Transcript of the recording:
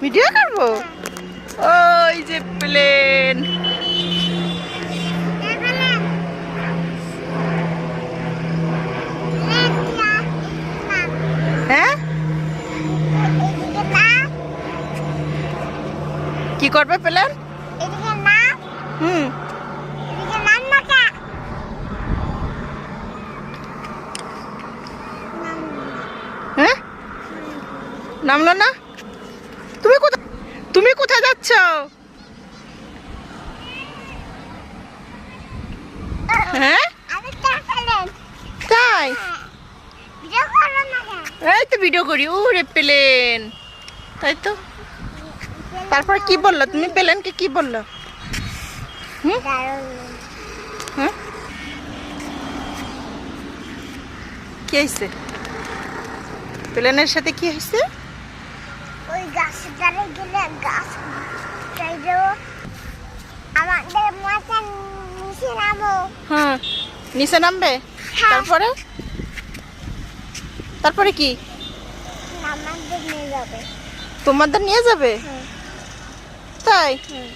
Video করবো? ওই যে প্লেন। হ্যাঁ, কি করবে প্লেন? হুম, হ্যাঁ, নামলো না। তুমি কোথায় যাচ্ছ? হ্যাঁ, তাই? এই তো ভিডিও করি। ওরে প্লেন, তাই তো। তারপর কি বললো তুমি? প্লেনকে কি বললো? হুম, হ্যাঁ, কি হয়েছে? প্লেনের সাথে কি হয়েছে? ওই গাছের ধারে গেলে গাছ আমাদের মাথা নিচে নামো। হ্যাঁ, নিচে নামবে। হ্যাঁ। তারপরে তারপরে কি? আমাদের নিয়ে যাবে। তোমাদের নিয়ে যাবে? হুম। তাই? হুম।